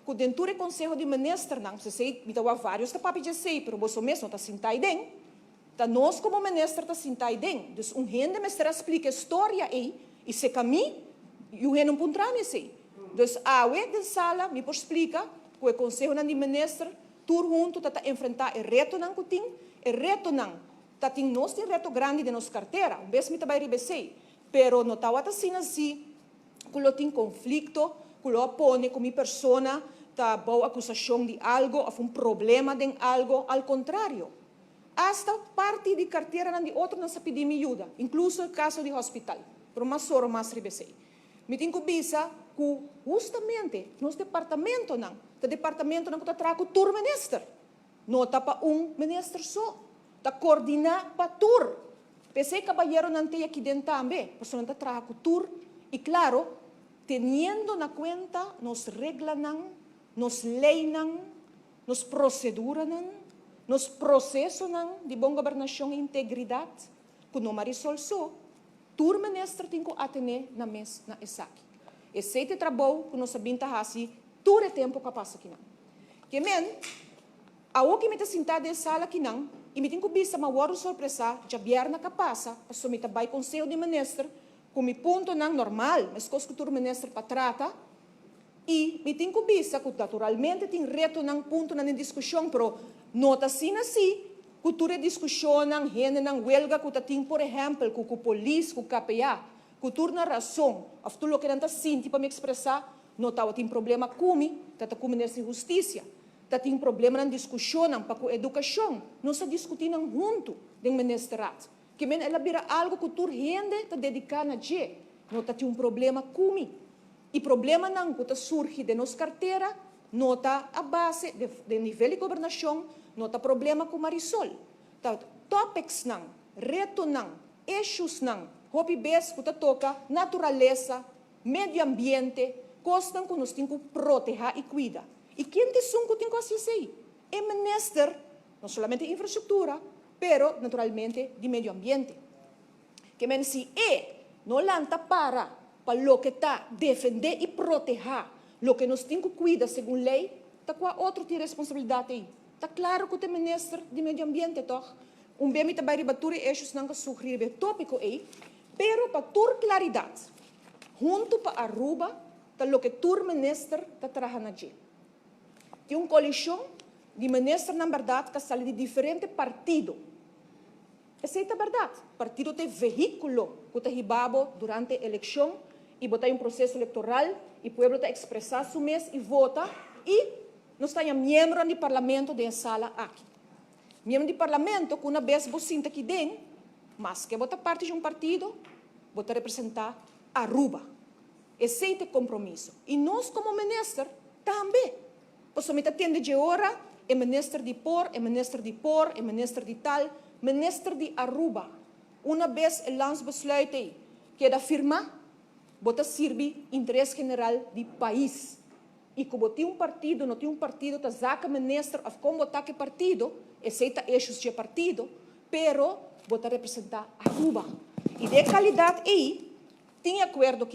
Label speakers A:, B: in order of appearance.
A: que dentro do Conselho de Ministros, não sei, me dá vários da papi de sei, pero você mesmo está sentado dentro. Tá nós como ministro está sentado dentro. Então, gente me está explica a história aí, e se caminho, e o gente não pode sei. Então, a ué da sala me explica que o Conselho de Ministros, tudo junto, está enfrentar o reto não que tem, o reto não. Tá tem nós tem reto grande de nossa carteira, um vez me tá vai ribesei, pero não tá assim assim, que lo tem conflito, que lo põe como persona, tá boa acusação de algo, ou um problema de algo, ao contrário. Hasta parte de carteira de outro não se pedir ajuda, incluso o caso de hospital, pero mais soro mais ribesei. Me tem que bisa que justamente nos departamento não, o departamento não que tá trago tur minister, não tá para ministro só. Está coordinar para tur. Pensei que caballero não tem aqui dentro também, mas não está trabalhando tur. E claro, tendo na conta nos regras, nos leis, nos proceduras, nos processos de boa governação e integridade, que não Marisol só, tur ministro tem que atender na mesa na ESAC. Esse trabalho que nós sabemos assim, tur é tempo que passa aqui não. Que men, a o que me está sentado em sala aqui não, e me tem que bisa uma hora surpresa, já vierna que passa, a me vai Conselho de Ministros, com me ponto não normal, mas coisa que o ministro para trata, e me tem que bisa que naturalmente tem reto não ponto na discussão, pero nota assim, que tu discussão não gente não huelga que tem, por exemplo, com o polícia, com o KPA, que tu na razão, a tu lo que não está sinti para me expressar, nota tem problema comigo, tá com ministro de Justiça. Tem problema na discussão, para a educação, não se discutindo junto do ministeriado. Que ela vira algo que toda gente está dedicada a gente. Não tem problema comigo. E problema não que surge de nossa carteira, não está a base de nível de governação, não está problema com Marisol. Topics não, reto não, issues não, hobby base que toca natureza, meio ambiente, coisas que nós temos que proteger e cuidar. E quem te sunco tem que assistir? É ministro, não somente de infraestrutura, pero naturalmente de meio ambiente. Que men se não lanta para o que está defender e proteger, o que nós temos que cuidar segundo lei, tá qual outro tem responsabilidade aí. Tá claro que o ministro de meio ambiente toch? Bem me tá vai rebater issues não que surgir o tópico aí, pero para ter claridade, junto para Aruba, tá o que o ministro tá trabalhando aqui. Tem uma coalição de ministros, na verdade, que sai de diferentes partidos. Essa é a verdade. O partido tem veículo que está ribado durante a eleição e botar um processo eleitoral e o povo está expressar seu mês e vota e nós temos membro do parlamento da sala aqui. Membro do parlamento que uma vez você senta aqui dentro, mas que bota parte de um partido, bota representar Aruba. Esse é o compromisso. E nós, como ministro, também. Posso me atender de hora, é ministro de por, é ministro de por, é ministro de tal, ministro de Aruba. Uma vez o lands besluit que da firma, bota serve interesse geral do país. E como tem um partido, não tem um partido, tá zaca ministro, of como botar que partido, aceita issues de partido, pero bota representar Aruba. E de qualidade aí, tem acordo que